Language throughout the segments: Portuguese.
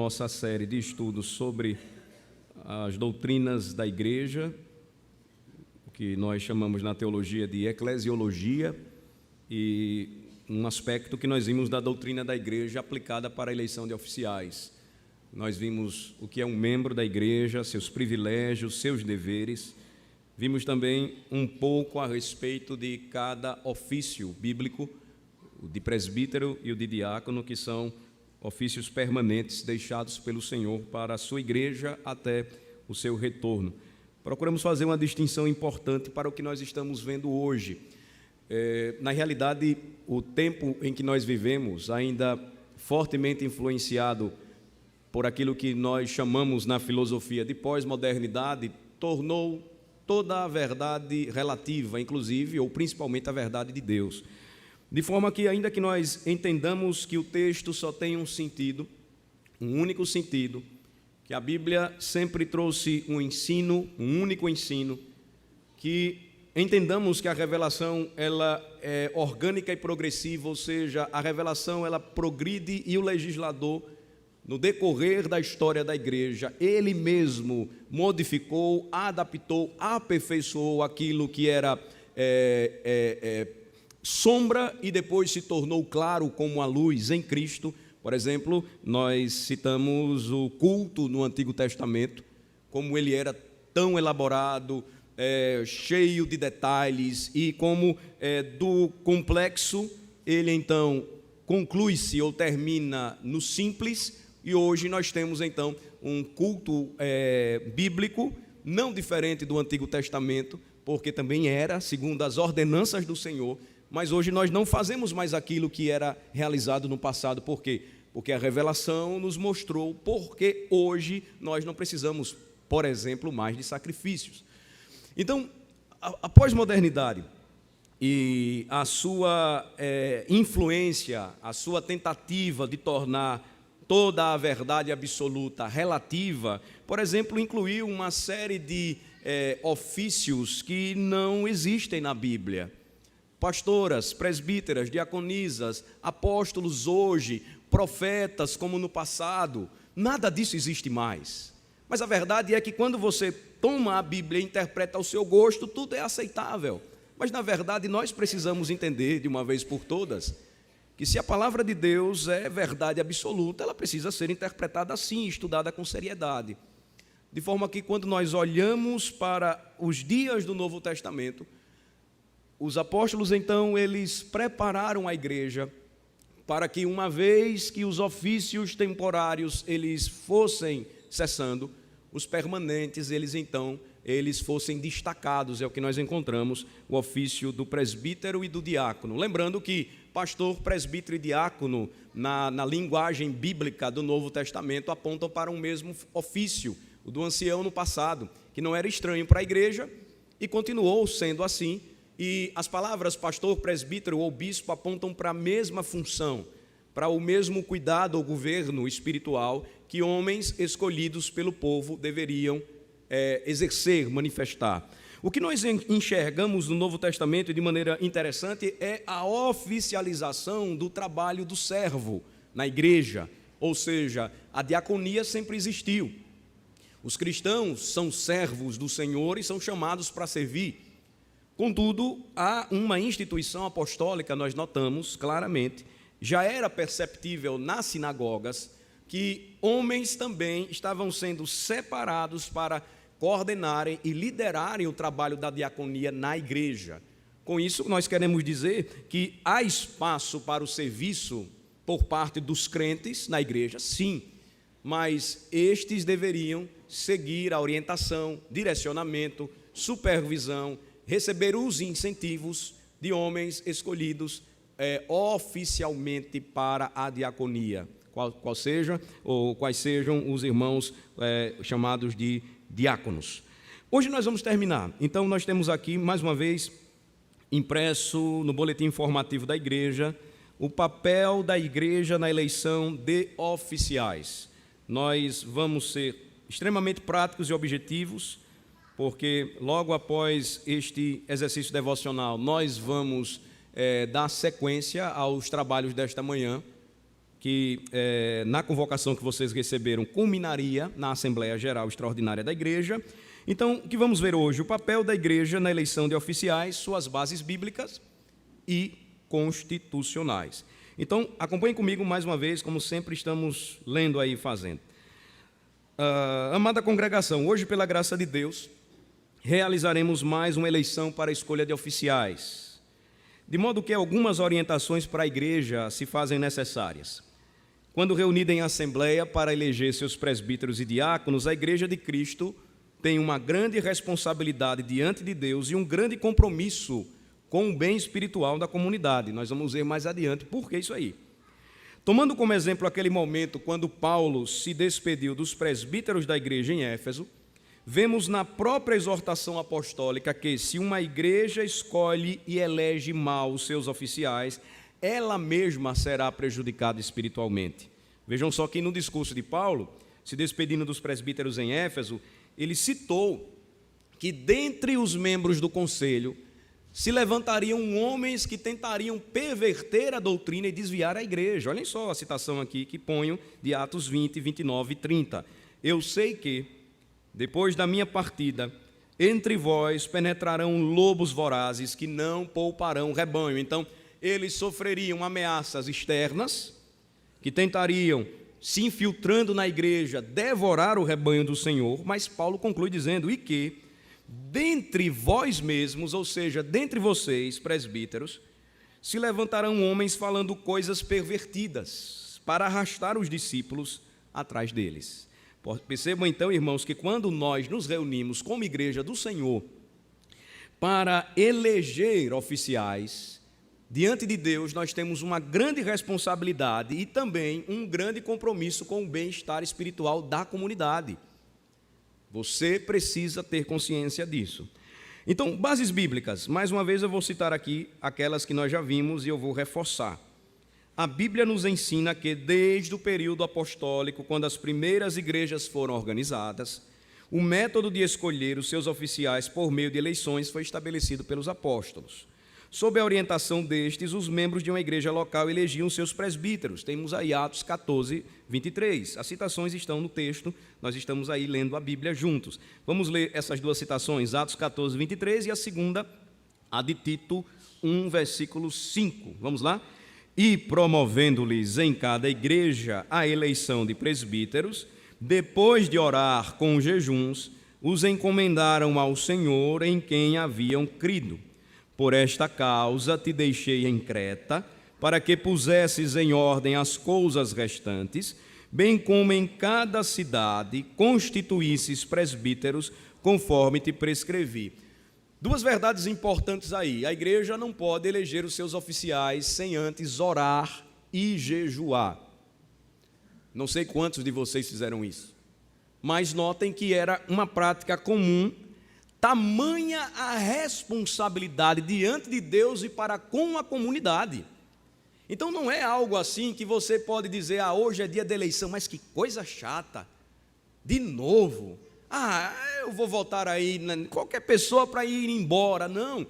nossa série de estudos sobre as doutrinas da igreja, que nós chamamos na teologia de eclesiologia, e um aspecto que nós vimos da doutrina da igreja aplicada para a eleição de oficiais. Nós vimos o que é um membro da igreja, seus privilégios, seus deveres. Vimos também um pouco a respeito de cada ofício bíblico, o de presbítero e o de diácono, que são ofícios permanentes deixados pelo Senhor para a sua igreja até o seu retorno. Procuramos fazer uma distinção importante para o que nós estamos vendo hoje. Na realidade, o tempo em que nós vivemos, ainda fortemente influenciado por aquilo que nós chamamos na filosofia de pós-modernidade, tornou toda a verdade relativa, inclusive, ou principalmente a verdade de Deus. De forma que, ainda que nós entendamos que o texto só tem um sentido, um único sentido, que a Bíblia sempre trouxe um ensino, um único ensino, que entendamos que a revelação ela é orgânica e progressiva, ou seja, a revelação ela progride e o legislador, no decorrer da história da igreja, ele mesmo modificou, adaptou, aperfeiçoou aquilo que era sombra e depois se tornou claro como a luz em Cristo. Por exemplo, nós citamos o culto no Antigo Testamento, como ele era tão elaborado, cheio de detalhes, e como do complexo ele então conclui-se ou termina no simples. E hoje nós temos então um culto bíblico, não diferente do Antigo Testamento, porque também era segundo as ordenanças do Senhor, mas hoje nós não fazemos mais aquilo que era realizado no passado. Por quê? Porque a revelação nos mostrou porque hoje nós não precisamos, por exemplo, mais de sacrifícios. Então, a pós-modernidade e a sua influência, a sua tentativa de tornar toda a verdade absoluta relativa, por exemplo, incluiu uma série de ofícios que não existem na Bíblia. Pastoras, presbíteras, diaconisas, apóstolos hoje, profetas como no passado, nada disso existe mais. Mas a verdade é que quando você toma a Bíblia e interpreta ao seu gosto, tudo é aceitável. Mas na verdade nós precisamos entender de uma vez por todas que se a palavra de Deus é verdade absoluta, ela precisa ser interpretada assim, estudada com seriedade. De forma que quando nós olhamos para os dias do Novo Testamento, os apóstolos então, eles prepararam a igreja para que uma vez que os ofícios temporários eles fossem cessando, os permanentes eles fossem destacados. É o que nós encontramos, o ofício do presbítero e do diácono. Lembrando que pastor, presbítero e diácono, na linguagem bíblica do Novo Testamento, apontam para um mesmo ofício, o do ancião no passado, que não era estranho para a igreja e continuou sendo assim. E as palavras pastor, presbítero ou bispo apontam para a mesma função, para o mesmo cuidado ou governo espiritual que homens escolhidos pelo povo deveriam exercer, manifestar. O que nós enxergamos no Novo Testamento de maneira interessante é a oficialização do trabalho do servo na igreja, ou seja, a diaconia sempre existiu. Os cristãos são servos do Senhor e são chamados para servir. Contudo, há uma instituição apostólica, nós notamos claramente, já era perceptível nas sinagogas, que homens também estavam sendo separados para coordenarem e liderarem o trabalho da diaconia na igreja. Com isso, nós queremos dizer que há espaço para o serviço por parte dos crentes na igreja, sim, mas estes deveriam seguir a orientação, direcionamento, supervisão, receber os incentivos de homens escolhidos oficialmente para a diaconia, quais sejam os irmãos chamados de diáconos. Hoje nós vamos terminar. Então nós temos aqui, mais uma vez, impresso no boletim informativo da igreja, o papel da igreja na eleição de oficiais. Nós vamos ser extremamente práticos e objetivos, porque logo após este exercício devocional, nós vamos dar sequência aos trabalhos desta manhã. que na convocação que vocês receberam culminaria na Assembleia Geral Extraordinária da Igreja. Então, o que vamos ver hoje? O papel da Igreja na eleição de oficiais, suas bases bíblicas e constitucionais. Então, acompanhem comigo mais uma vez, como sempre estamos lendo aí e fazendo. Amada congregação, hoje, pela graça de Deus, realizaremos mais uma eleição para a escolha de oficiais, de modo que algumas orientações para a igreja se fazem necessárias. Quando reunida em assembleia para eleger seus presbíteros e diáconos, a Igreja de Cristo tem uma grande responsabilidade diante de Deus e um grande compromisso com o bem espiritual da comunidade. Nós vamos ver mais adiante por que isso aí. Tomando como exemplo aquele momento quando Paulo se despediu dos presbíteros da igreja em Éfeso, vemos na própria exortação apostólica que, se uma igreja escolhe e elege mal os seus oficiais, ela mesma será prejudicada espiritualmente. Vejam só que no discurso de Paulo, se despedindo dos presbíteros em Éfeso, ele citou que dentre os membros do conselho se levantariam homens que tentariam perverter a doutrina e desviar a igreja. Olhem só a citação aqui que ponho de Atos 20, 29 e 30. Eu sei que, depois da minha partida, entre vós penetrarão lobos vorazes que não pouparão o rebanho. Então, eles sofreriam ameaças externas, que tentariam, se infiltrando na igreja, devorar o rebanho do Senhor, mas Paulo conclui dizendo, e que, dentre vós mesmos, ou seja, dentre vocês, presbíteros, se levantarão homens falando coisas pervertidas, para arrastar os discípulos atrás deles. Percebam então, irmãos, que quando nós nos reunimos como igreja do Senhor para eleger oficiais, diante de Deus nós temos uma grande responsabilidade e também um grande compromisso com o bem-estar espiritual da comunidade. Você precisa ter consciência disso. Então, bases bíblicas, mais uma vez eu vou citar aqui aquelas que nós já vimos e eu vou reforçar. A Bíblia nos ensina que desde o período apostólico, quando as primeiras igrejas foram organizadas, o método de escolher os seus oficiais por meio de eleições foi estabelecido pelos apóstolos. Sob a orientação destes, os membros de uma igreja local elegiam seus presbíteros. Temos aí Atos 14, 23. As citações estão no texto, nós estamos aí lendo a Bíblia juntos. Vamos ler essas duas citações, Atos 14, 23 e a segunda, a de Tito 1, versículo 5. Vamos lá? E promovendo-lhes em cada igreja a eleição de presbíteros, depois de orar com jejuns, os encomendaram ao Senhor em quem haviam crido. Por esta causa te deixei em Creta, para que pusesses em ordem as coisas restantes, bem como em cada cidade constituísses presbíteros, conforme te prescrevi. Duas verdades importantes aí. A igreja não pode eleger os seus oficiais sem antes orar e jejuar. Não sei quantos de vocês fizeram isso, mas notem que era uma prática comum. Tamanha a responsabilidade diante de Deus e para com a comunidade. Então não é algo assim que você pode dizer, hoje é dia de eleição, mas que coisa chata, de novo, eu vou votar aí, qualquer pessoa para ir embora. Não,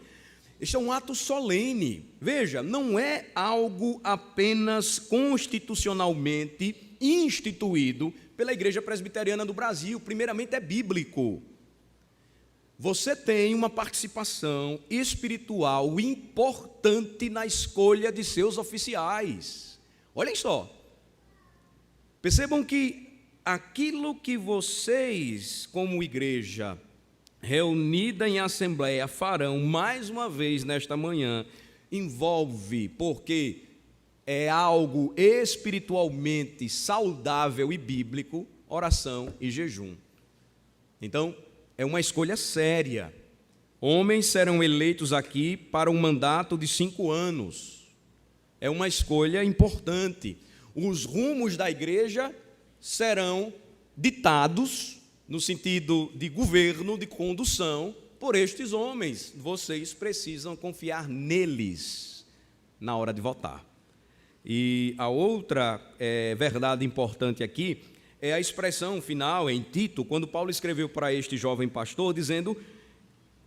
isso é um ato solene. Veja, não é algo apenas constitucionalmente instituído pela Igreja Presbiteriana do Brasil, primeiramente é bíblico. Você tem uma participação espiritual importante na escolha de seus oficiais. Olhem só. Percebam que aquilo que vocês, como igreja, reunida em assembleia, farão mais uma vez nesta manhã, envolve, porque é algo espiritualmente saudável e bíblico, oração e jejum. Então, é uma escolha séria. Homens serão eleitos aqui para um mandato de 5 anos. É uma escolha importante. Os rumos da igreja serão ditados, no sentido de governo, de condução, por estes homens. Vocês precisam confiar neles na hora de votar. E a outra verdade importante aqui é a expressão final em Tito, quando Paulo escreveu para este jovem pastor, dizendo,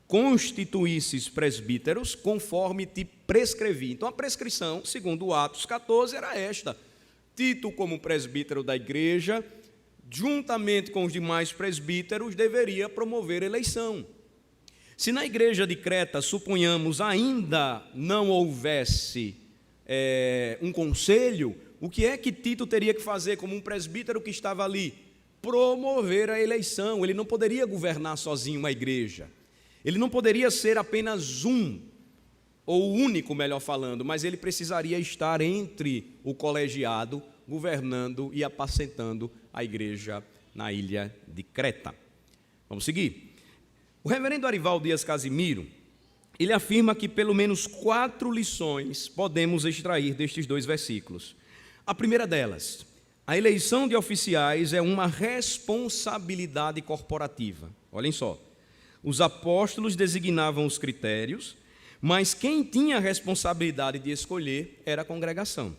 constituísses presbíteros conforme te prescrevi. Então a prescrição, segundo Atos 14, era esta, Tito, como presbítero da igreja, juntamente com os demais presbíteros, deveria promover eleição. Se na igreja de Creta, suponhamos, ainda não houvesse um conselho, o que é que Tito teria que fazer como um presbítero que estava ali? Promover a eleição. Ele não poderia governar sozinho uma igreja. Ele não poderia ser apenas ou o único, melhor falando, mas ele precisaria estar entre o colegiado, governando e apacentando a igreja na ilha de Creta. Vamos seguir. O reverendo Arivaldo Dias Casimiro, ele afirma que pelo menos 4 lições podemos extrair destes 2 versículos. A primeira delas: a eleição de oficiais é uma responsabilidade corporativa. Olhem só, os apóstolos designavam os critérios, mas quem tinha a responsabilidade de escolher era a congregação.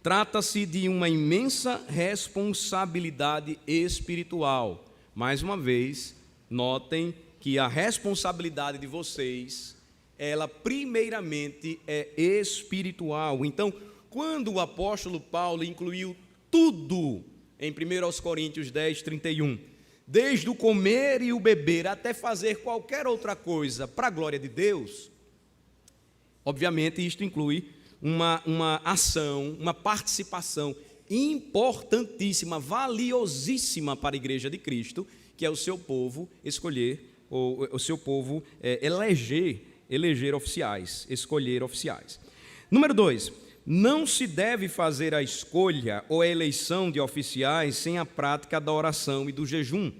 Trata-se de uma imensa responsabilidade espiritual. Mais uma vez, notem que a responsabilidade de vocês, ela primeiramente é espiritual. Então, quando o apóstolo Paulo incluiu tudo em 1 Coríntios 10, 31, desde o comer e o beber até fazer qualquer outra coisa para a glória de Deus, obviamente isto inclui uma ação, uma participação importantíssima, valiosíssima para a igreja de Cristo, que é o seu povo escolher, ou o seu povo eleger oficiais, escolher oficiais. Número 2, não se deve fazer a escolha ou a eleição de oficiais sem a prática da oração e do jejum.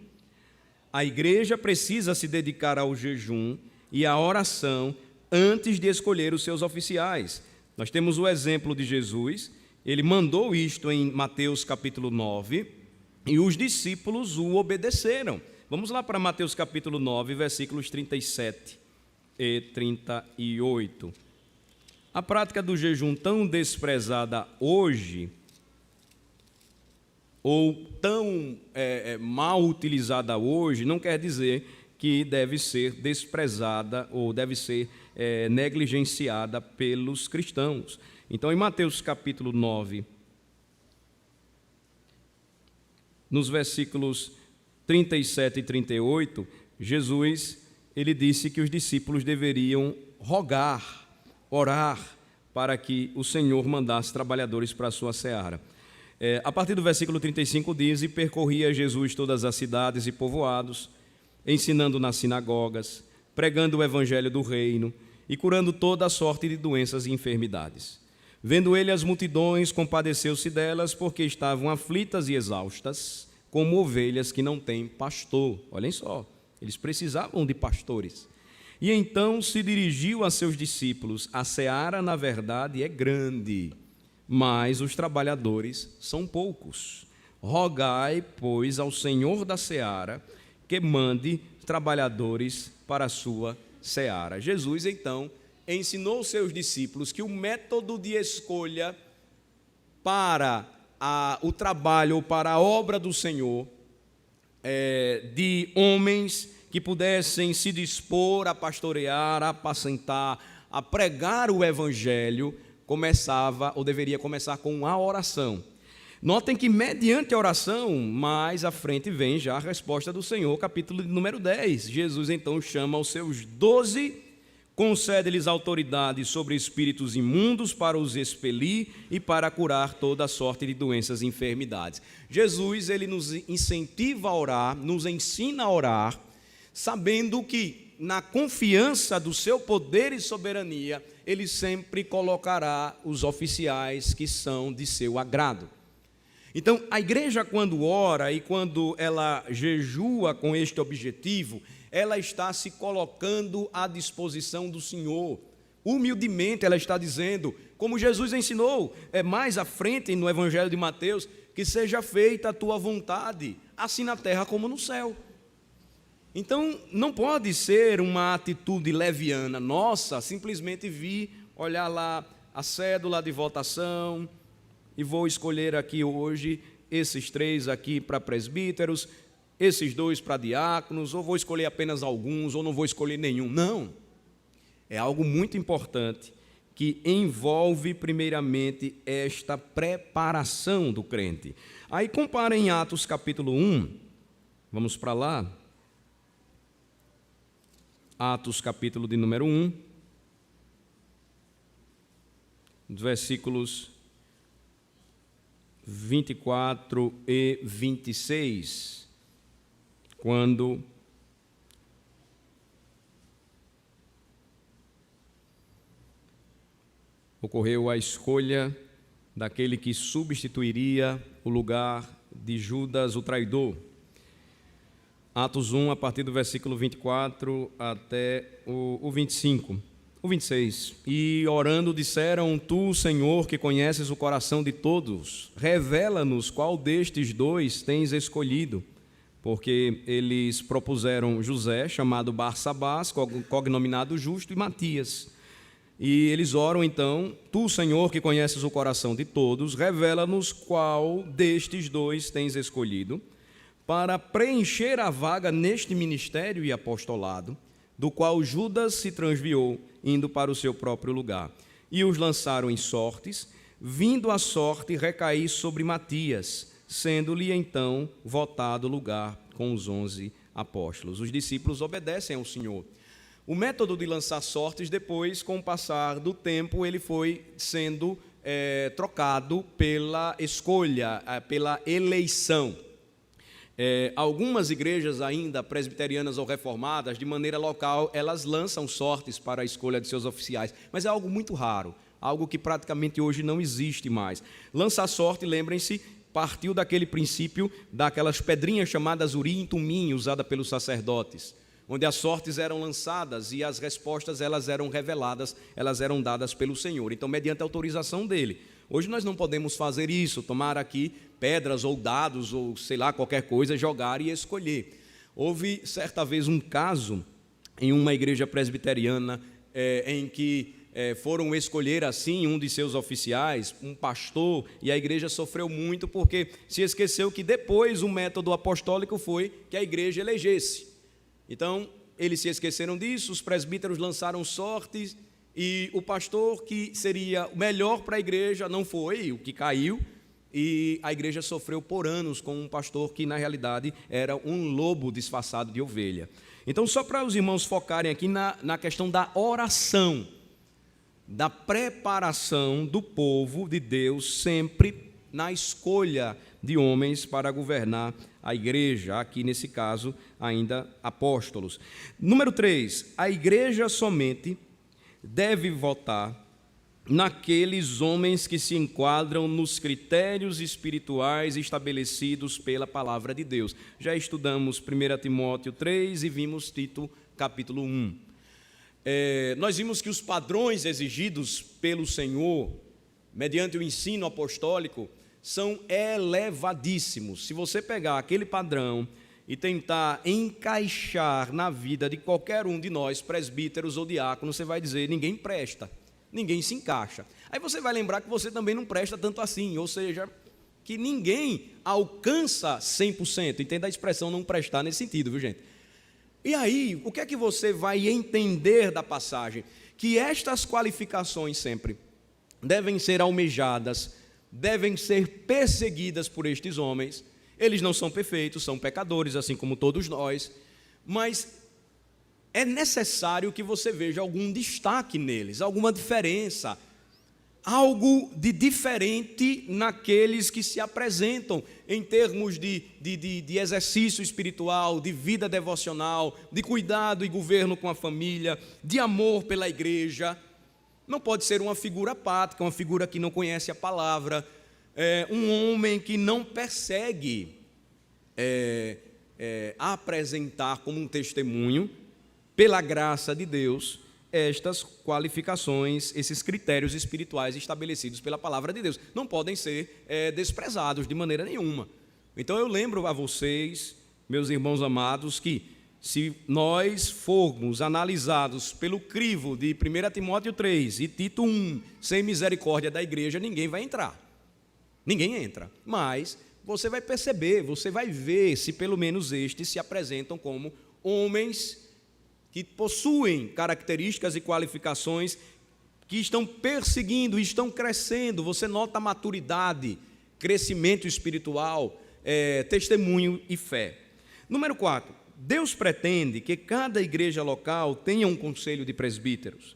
A igreja precisa se dedicar ao jejum e à oração antes de escolher os seus oficiais. Nós temos o exemplo de Jesus, ele mandou isto em Mateus capítulo 9, e os discípulos o obedeceram. Vamos lá para Mateus capítulo 9, versículos 37 e 38. A prática do jejum tão desprezada hoje, ou tão mal utilizada hoje, não quer dizer que deve ser desprezada ou deve ser negligenciada pelos cristãos. Então, em Mateus capítulo 9, nos versículos 37 e 38, Jesus, ele disse que os discípulos deveriam rogar, orar, para que o Senhor mandasse trabalhadores para a sua seara. A partir do versículo 35 diz: e percorria Jesus todas as cidades e povoados, ensinando nas sinagogas, pregando o evangelho do reino e curando toda a sorte de doenças e enfermidades. Vendo ele as multidões, compadeceu-se delas, porque estavam aflitas e exaustas, como ovelhas que não têm pastor. Olhem só, eles precisavam de pastores. E então se dirigiu a seus discípulos: a seara, na verdade, é grande, mas os trabalhadores são poucos. Rogai, pois, ao Senhor da seara que mande trabalhadores para a sua seara. Jesus, então, ensinou aos seus discípulos que o método de escolha para o trabalho ou para a obra do Senhor, de homens que pudessem se dispor a pastorear, a apacentar, a pregar o evangelho, começava ou deveria começar com a oração. Notem que mediante a oração, mais à frente vem já a resposta do Senhor, capítulo número 10. Jesus então chama os seus 12, concede-lhes autoridade sobre espíritos imundos para os expelir e para curar toda a sorte de doenças e enfermidades. Jesus, ele nos incentiva a orar, nos ensina a orar, sabendo que na confiança do seu poder e soberania, ele sempre colocará os oficiais que são de seu agrado. Então, a igreja, quando ora e quando ela jejua com este objetivo, ela está se colocando à disposição do Senhor. Humildemente, ela está dizendo, como Jesus ensinou, mais à frente no Evangelho de Mateus, que seja feita a tua vontade, assim na terra como no céu. Então, não pode ser uma atitude leviana nossa, simplesmente vir, olhar lá a cédula de votação, e vou escolher aqui hoje esses 3 aqui para presbíteros, esses 2 para diáconos, ou vou escolher apenas alguns, ou não vou escolher nenhum. Não. É algo muito importante que envolve primeiramente esta preparação do crente. Aí comparem Atos capítulo 1, vamos para lá, Atos capítulo de número 1, versículos 24 e 26, quando ocorreu a escolha daquele que substituiria o lugar de Judas, o traidor. Atos 1, a partir do versículo 24 até o 25. O 26. E orando disseram: Tu, Senhor, que conheces o coração de todos, revela-nos qual destes dois tens escolhido. Porque eles propuseram José, chamado Barsabás, cognominado Justo, e Matias. E eles oram então: Tu, Senhor, que conheces o coração de todos, revela-nos qual destes dois tens escolhido, para preencher a vaga neste ministério e apostolado, do qual Judas se transviou, indo para o seu próprio lugar. E os lançaram em sortes, vindo a sorte recair sobre Matias, sendo-lhe então votado lugar com os 11 apóstolos. Os discípulos obedecem ao Senhor. O método de lançar sortes, depois, com o passar do tempo, ele foi sendo trocado pela escolha, pela eleição. Algumas igrejas ainda presbiterianas ou reformadas, de maneira local, elas lançam sortes para a escolha de seus oficiais, mas é algo muito raro, algo que praticamente hoje não existe mais. Lançar sorte, lembrem-se, partiu daquele princípio daquelas pedrinhas chamadas urim e tumim, usada pelos sacerdotes, onde as sortes eram lançadas e as respostas elas eram reveladas, elas eram dadas pelo Senhor, então mediante a autorização dele. Hoje nós não podemos fazer isso, tomar aqui pedras ou dados ou sei lá, qualquer coisa, jogar e escolher. Houve certa vez um caso em uma igreja presbiteriana em que foram escolher assim um de seus oficiais, um pastor, e a igreja sofreu muito porque se esqueceu que depois o método apostólico foi que a igreja elegesse. Então, eles se esqueceram disso, os presbíteros lançaram sortes, e o pastor que seria o melhor para a igreja não foi o que caiu, e a igreja sofreu por anos com um pastor que na realidade era um lobo disfarçado de ovelha. Então, só para os irmãos focarem aqui na questão da oração, da preparação do povo de Deus, sempre na escolha de homens para governar a igreja, aqui nesse caso ainda apóstolos. Número 3, a igreja somente deve votar naqueles homens que se enquadram nos critérios espirituais estabelecidos pela palavra de Deus. Já estudamos 1 Timóteo 3 e vimos Tito capítulo 1. Nós vimos que os padrões exigidos pelo Senhor, mediante o ensino apostólico, são elevadíssimos. Se você pegar aquele padrão e tentar encaixar na vida de qualquer um de nós, presbíteros ou diáconos, você vai dizer: ninguém presta, ninguém se encaixa. Aí você vai lembrar que você também não presta tanto assim, ou seja, que ninguém alcança 100%. Entenda a expressão não prestar nesse sentido, viu, gente? E aí, o que é que você vai entender da passagem? Que estas qualificações sempre devem ser almejadas, devem ser perseguidas por estes homens. Eles não são perfeitos, são pecadores, assim como todos nós, mas é necessário que você veja algum destaque neles, alguma diferença, algo de diferente naqueles que se apresentam em termos de exercício espiritual, de vida devocional, de cuidado e governo com a família, de amor pela igreja. Não pode ser uma figura apática, uma figura que não conhece a palavra, um homem que não persegue apresentar como um testemunho, pela graça de Deus, estas qualificações, esses critérios espirituais estabelecidos pela palavra de Deus. Não podem ser desprezados de maneira nenhuma. Então eu lembro a vocês, meus irmãos amados, que se nós formos analisados pelo crivo de 1 Timóteo 3 e Tito 1, sem misericórdia da igreja, ninguém vai entrar. Ninguém entra. Mas você vai perceber, você vai ver se pelo menos estes se apresentam como homens que possuem características e qualificações que estão perseguindo, estão crescendo. Você nota a maturidade, crescimento espiritual, testemunho e fé. Número 4, Deus pretende que cada igreja local tenha um conselho de presbíteros.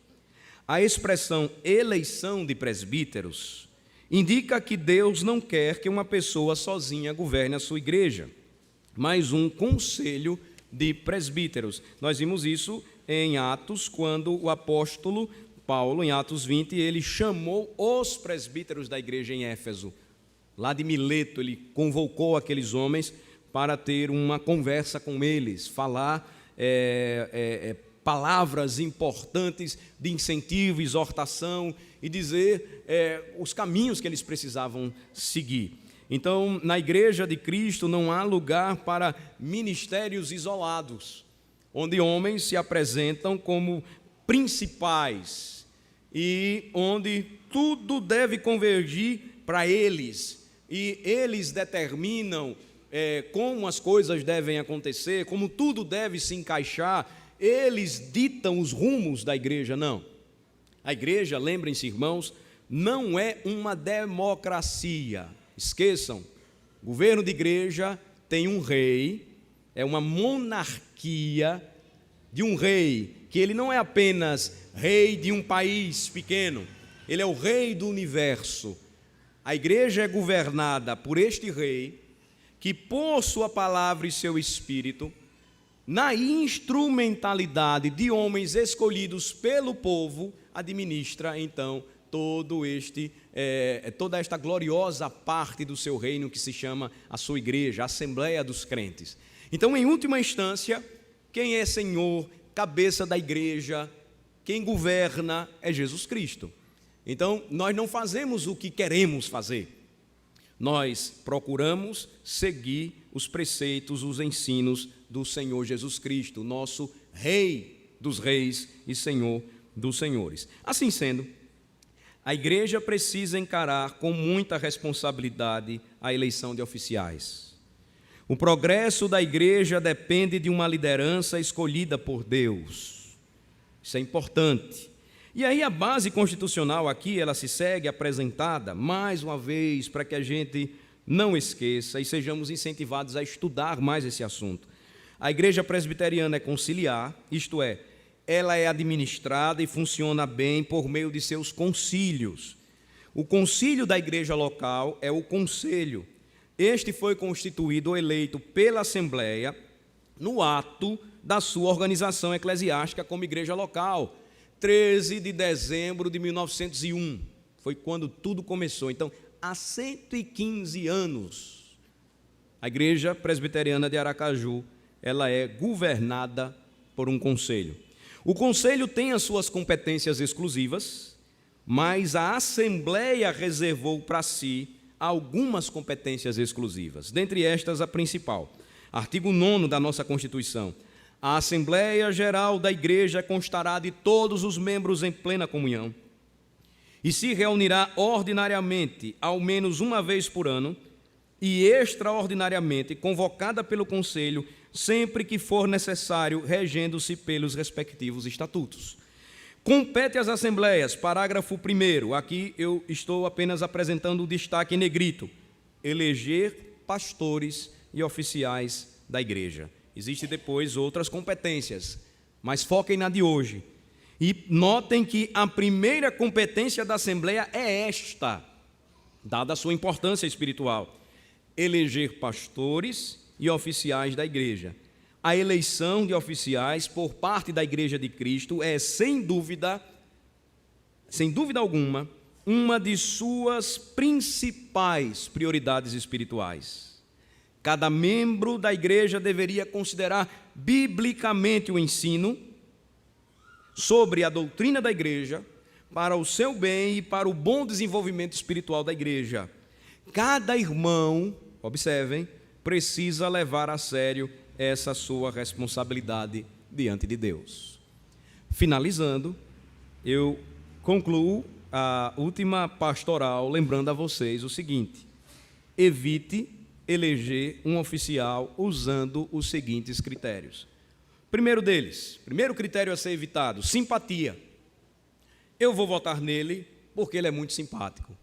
A expressão eleição de presbíteros indica que Deus não quer que uma pessoa sozinha governe a sua igreja, mas um conselho de presbíteros. Nós vimos isso em Atos, quando o apóstolo Paulo, em Atos 20, ele chamou os presbíteros da igreja em Éfeso. Lá de Mileto, ele convocou aqueles homens para ter uma conversa com eles, falar palavras importantes de incentivo, exortação e dizer os caminhos que eles precisavam seguir. Então, na igreja de Cristo não há lugar para ministérios isolados, onde homens se apresentam como principais e onde tudo deve convergir para eles, e eles determinam como as coisas devem acontecer, como tudo deve se encaixar, eles ditam os rumos da igreja. Não. A igreja, lembrem-se, irmãos, não é uma democracia. Esqueçam, o governo de igreja tem um rei, é uma monarquia de um rei, que ele não é apenas rei de um país pequeno, ele é o rei do universo. A igreja é governada por este rei, que por sua palavra e seu espírito, na instrumentalidade de homens escolhidos pelo povo, administra então toda esta gloriosa parte do seu reino que se chama a sua igreja, a Assembleia dos Crentes. Então, em última instância, quem é Senhor, cabeça da igreja, quem governa é Jesus Cristo. Então, nós não fazemos o que queremos fazer, nós procuramos seguir os preceitos, os ensinos do Senhor Jesus Cristo, nosso Rei dos Reis e Senhor dos Senhores. Assim sendo, a igreja precisa encarar com muita responsabilidade a eleição de oficiais. O progresso da igreja depende de uma liderança escolhida por Deus. Isso é importante. E aí a base constitucional aqui, ela se segue apresentada, mais uma vez, para que a gente não esqueça e sejamos incentivados a estudar mais esse assunto. A igreja presbiteriana é conciliar, isto é, ela é administrada e funciona bem por meio de seus concílios. O concílio da igreja local é o conselho. Este foi constituído ou eleito pela Assembleia no ato da sua organização eclesiástica como igreja local. 13 de dezembro de 1901, foi quando tudo começou. Então, há 115 anos, a Igreja Presbiteriana de Aracaju, ela é governada por um conselho. O conselho tem as suas competências exclusivas, mas a Assembleia reservou para si algumas competências exclusivas. Dentre estas, a principal, artigo 9º da nossa Constituição. A Assembleia Geral da Igreja constará de todos os membros em plena comunhão e se reunirá ordinariamente, ao menos uma vez por ano, e extraordinariamente, convocada pelo Conselho, sempre que for necessário, regendo-se pelos respectivos estatutos. Compete às Assembleias, parágrafo 1º, aqui eu estou apenas apresentando o destaque em negrito, eleger pastores e oficiais da Igreja. Existem depois outras competências, mas foquem na de hoje. E notem que a primeira competência da Assembleia é esta, dada a sua importância espiritual: eleger pastores e oficiais da igreja. A eleição de oficiais por parte da Igreja de Cristo é, sem dúvida alguma, uma de suas principais prioridades espirituais. Cada membro da igreja deveria considerar biblicamente o ensino sobre a doutrina da igreja para o seu bem e para o bom desenvolvimento espiritual da igreja. Cada irmão, observem, precisa levar a sério essa sua responsabilidade diante de Deus. Finalizando, eu concluo a última pastoral lembrando a vocês o seguinte: evite eleger um oficial usando os seguintes critérios. Primeiro deles, primeiro critério a ser evitado: simpatia. eu vou votar nele porque ele é muito simpático.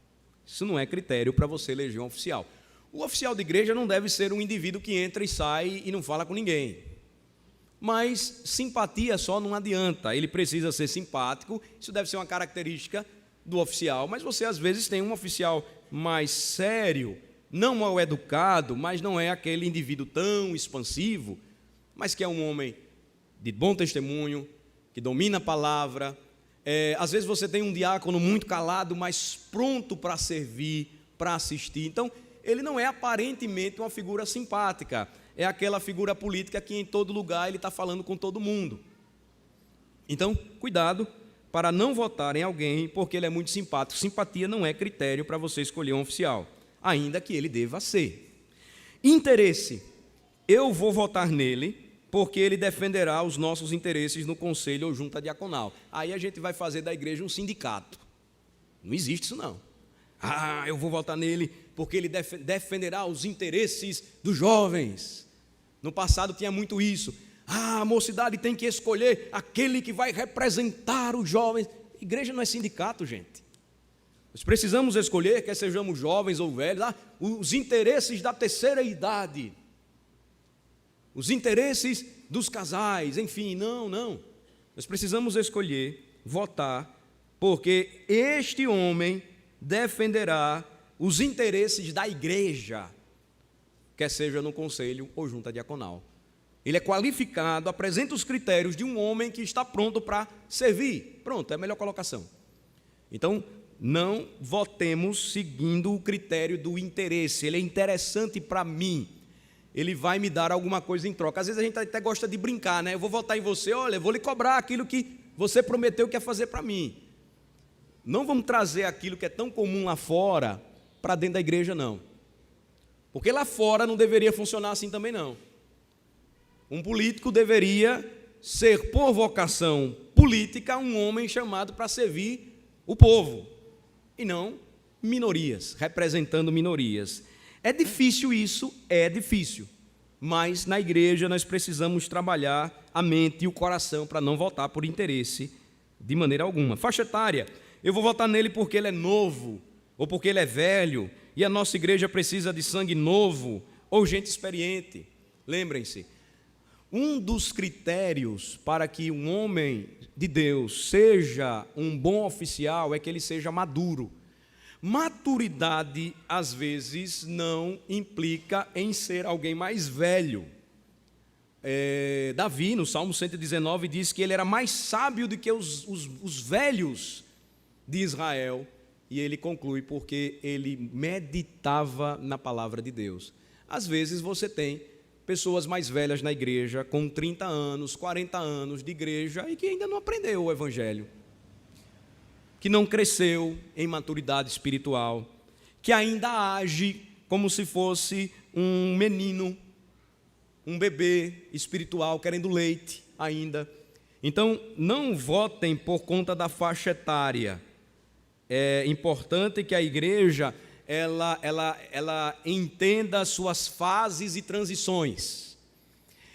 Isso não é critério para você eleger um oficial. O oficial de igreja não deve ser um indivíduo que entra e sai e não fala com ninguém. Mas simpatia só não adianta, ele precisa ser simpático, isso deve ser uma característica do oficial, mas você às vezes tem um oficial mais sério, não mal educado, mas não é aquele indivíduo tão expansivo, mas que é um homem de bom testemunho, que domina a palavra. Às vezes você tem um diácono muito calado, mas pronto para servir, para assistir. Então, ele não é aparentemente uma figura simpática, é aquela figura política que em todo lugar ele está falando com todo mundo. Então, cuidado para não votar em alguém porque ele é muito simpático. Simpatia não é critério para você escolher um oficial, ainda que ele deva ser. Interesse, eu vou votar nele porque ele defenderá os nossos interesses no conselho ou junta diaconal. Aí a gente vai fazer da igreja um sindicato. Não existe isso não. Eu vou votar nele porque ele defenderá os interesses dos jovens. No passado tinha muito isso. A mocidade tem que escolher aquele que vai representar os jovens. Igreja não é sindicato, gente. Nós precisamos escolher, quer sejamos jovens ou velhos, os interesses da terceira idade, os interesses dos casais, enfim, não. Nós precisamos escolher, votar, porque este homem defenderá os interesses da igreja, quer seja no conselho ou junta diaconal. Ele é qualificado, apresenta os critérios de um homem que está pronto para servir. Pronto, é a melhor colocação. Então, não votemos seguindo o critério do interesse. Ele é interessante para mim. Ele vai me dar alguma coisa em troca. Às vezes a gente até gosta de brincar, né? Eu vou votar em você, olha, eu vou lhe cobrar aquilo que você prometeu que ia fazer para mim. Não vamos trazer aquilo que é tão comum lá fora para dentro da igreja, não. Porque lá fora não deveria funcionar assim também, não. Um político deveria ser, por vocação política, um homem chamado para servir o povo, e não minorias, representando minorias. É difícil isso, é difícil, mas na igreja nós precisamos trabalhar a mente e o coração para não votar por interesse de maneira alguma. Faixa etária, eu vou votar nele porque ele é novo, ou porque ele é velho, e a nossa igreja precisa de sangue novo, ou gente experiente. Lembrem-se, um dos critérios para que um homem de Deus seja um bom oficial é que ele seja maduro. Maturidade, às vezes, não implica em ser alguém mais velho. Davi, no Salmo 119, diz que ele era mais sábio do que os velhos de Israel, e ele conclui porque ele meditava na palavra de Deus. Às vezes você tem pessoas mais velhas na igreja, com 30 anos, 40 anos de igreja, e que ainda não aprendeu o evangelho, que não cresceu em maturidade espiritual, que ainda age como se fosse um menino, um bebê espiritual, querendo leite ainda. Então, não votem por conta da faixa etária. É importante que a igreja ela entenda as suas fases e transições.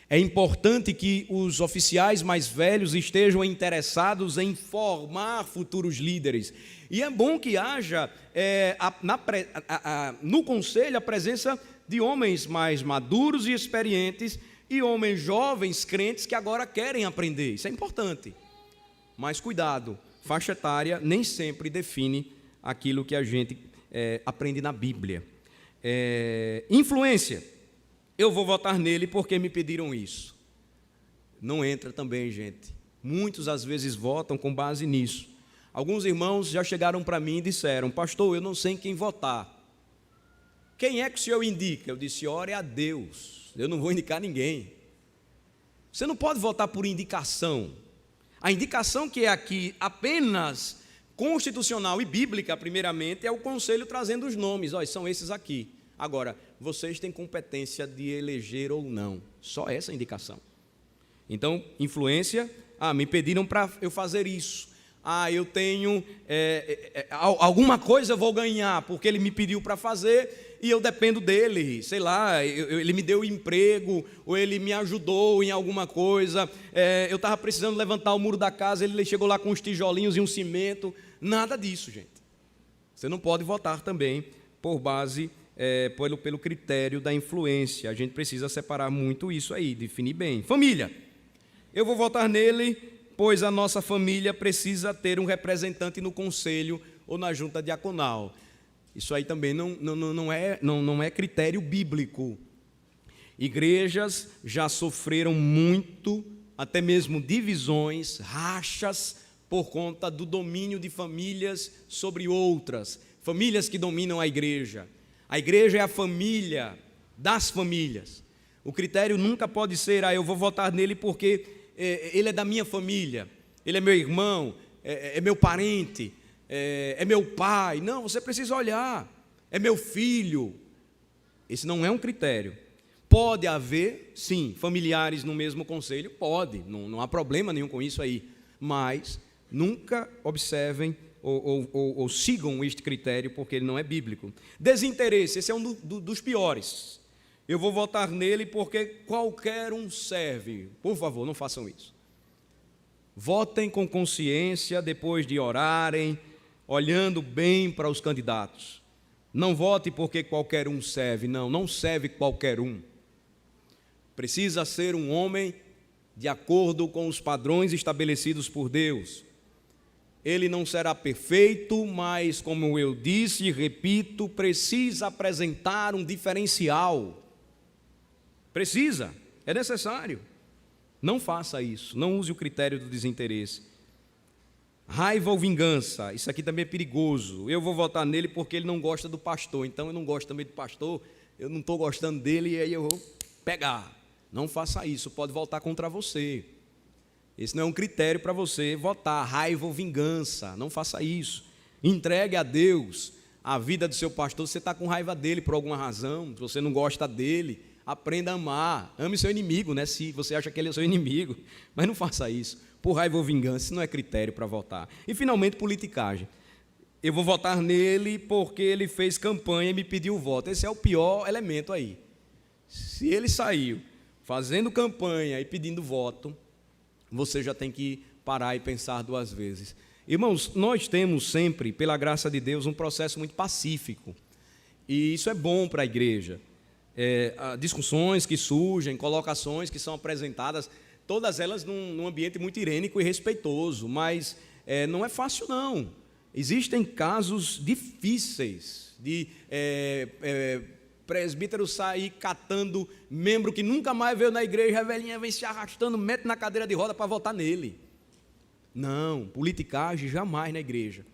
É importante que os oficiais mais velhos estejam interessados em formar futuros líderes. E é bom que haja no conselho a presença de homens mais maduros e experientes e homens jovens, crentes, que agora querem aprender. Isso é importante. Mas cuidado, faixa etária nem sempre define aquilo que a gente aprende na Bíblia. Influência. Eu vou votar nele porque me pediram isso. Não entra também, gente. Muitos às vezes votam com base nisso. Alguns irmãos já chegaram para mim e disseram: pastor, eu não sei em quem votar. Quem é que o senhor indica? Eu disse: ore a Deus, eu não vou indicar ninguém. Você não pode votar por indicação. A indicação que é aqui apenas constitucional e bíblica, primeiramente, é o conselho trazendo os nomes. Olha, são esses aqui. Agora, vocês têm competência de eleger ou não. Só essa indicação. Então, influência. Me pediram para eu fazer isso. eu tenho alguma coisa eu vou ganhar, porque ele me pediu para fazer e eu dependo dele, sei lá, ele me deu emprego, ou ele me ajudou em alguma coisa, eu estava precisando levantar o muro da casa, ele chegou lá com uns tijolinhos e um cimento. Nada disso, gente. Você não pode votar também por base, pelo critério da influência. A gente precisa separar muito isso aí, definir bem. Família, eu vou votar nele, pois a nossa família precisa ter um representante no conselho ou na junta diaconal. Isso aí também não é critério bíblico. Igrejas já sofreram muito, até mesmo divisões, rachas, por conta do domínio de famílias sobre outras, famílias que dominam a igreja. A igreja é a família das famílias. O critério nunca pode ser, eu vou votar nele porque ele é da minha família, ele é meu irmão, é meu parente, é meu pai. Não, você precisa olhar, é meu filho. Esse não é um critério. Pode haver, sim, familiares no mesmo conselho, pode, não há problema nenhum com isso aí, mas nunca observem ou sigam este critério, porque ele não é bíblico. Desinteresse, esse é um dos piores. Eu vou votar nele porque qualquer um serve. Por favor, não façam isso. Votem com consciência depois de orarem, olhando bem para os candidatos. Não vote porque qualquer um serve. Não serve qualquer um. Precisa ser um homem de acordo com os padrões estabelecidos por Deus. Ele não será perfeito, mas, como eu disse e repito, precisa apresentar um diferencial. Precisa, é necessário. Não faça isso, não use o critério do desinteresse. Raiva ou vingança, isso aqui também é perigoso. Eu vou votar nele porque ele não gosta do pastor, então eu não gosto também do pastor, eu não estou gostando dele e aí eu vou pegar. Não faça isso, pode voltar contra você. Esse não é um critério para você votar, raiva ou vingança, não faça isso. Entregue a Deus a vida do seu pastor. Você está com raiva dele por alguma razão, se você não gosta dele, aprenda a amar, ame seu inimigo, né? Se você acha que ele é seu inimigo, mas não faça isso, por raiva ou vingança, isso não é critério para votar. E finalmente, politicagem. Eu vou votar nele porque ele fez campanha e me pediu voto. Esse é o pior elemento aí. Se ele saiu fazendo campanha e pedindo voto, você já tem que parar e pensar duas vezes. Irmãos, nós temos sempre, pela graça de Deus, um processo muito pacífico. E isso é bom para a igreja. Discussões que surgem, colocações que são apresentadas, todas elas num ambiente muito irênico e respeitoso, mas não é fácil não. Existem casos difíceis de presbítero sair catando membro que nunca mais veio na igreja, a velhinha vem se arrastando, mete na cadeira de roda para votar nele. Não, politicagem jamais na igreja.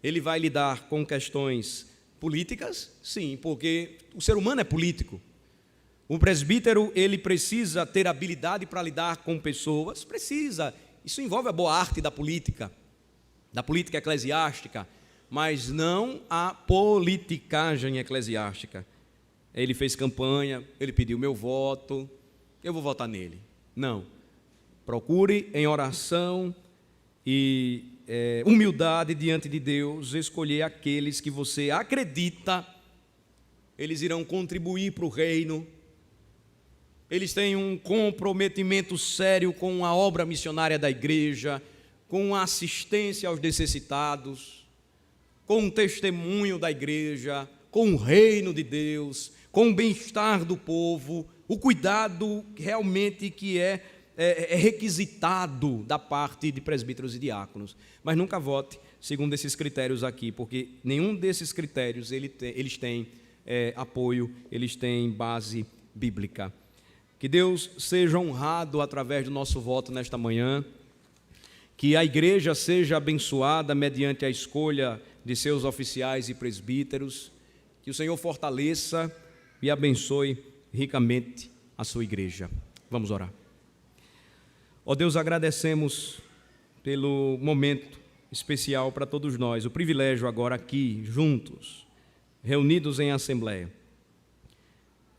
Ele vai lidar com questões políticas, sim, porque o ser humano é político. O presbítero, ele precisa ter habilidade para lidar com pessoas, precisa. Isso envolve a boa arte da política eclesiástica, mas não a politicagem eclesiástica. Ele fez campanha, ele pediu meu voto, eu vou votar nele. Não. Procure em oração e humildade diante de Deus, escolher aqueles que você acredita, eles irão contribuir para o reino, eles têm um comprometimento sério com a obra missionária da igreja, com a assistência aos necessitados, com o testemunho da igreja, com o reino de Deus, com o bem-estar do povo, o cuidado realmente que é requisitado da parte de presbíteros e diáconos. Mas nunca vote segundo esses critérios aqui, porque nenhum desses critérios eles têm apoio, eles têm base bíblica. Que Deus seja honrado através do nosso voto nesta manhã, que a igreja seja abençoada mediante a escolha de seus oficiais e presbíteros, que o Senhor fortaleça e abençoe ricamente a sua igreja. Vamos orar. Ó Deus, agradecemos pelo momento especial para todos nós, o privilégio agora aqui, juntos, reunidos em assembleia.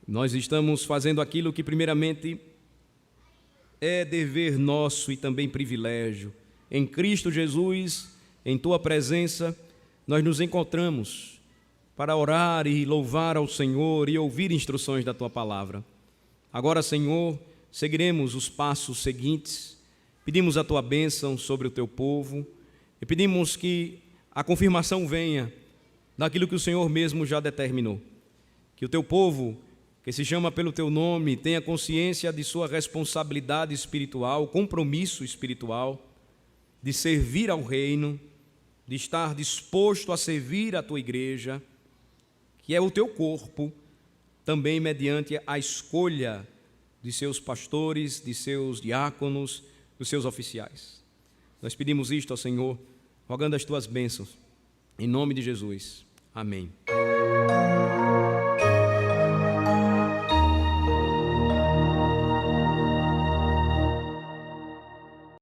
Nós estamos fazendo aquilo que primeiramente é dever nosso e também privilégio, em Cristo Jesus, em Tua presença, nós nos encontramos para orar e louvar ao Senhor e ouvir instruções da Tua palavra. Agora, Senhor, seguiremos os passos seguintes, pedimos a Tua bênção sobre o Teu povo e pedimos que a confirmação venha daquilo que o Senhor mesmo já determinou. Que o Teu povo, que se chama pelo Teu nome, tenha consciência de sua responsabilidade espiritual, compromisso espiritual, de servir ao reino, de estar disposto a servir a Tua igreja, que é o Teu corpo, também mediante a escolha de seus pastores, de seus diáconos, dos seus oficiais. Nós pedimos isto ao Senhor, rogando as Tuas bênçãos, em nome de Jesus. Amém.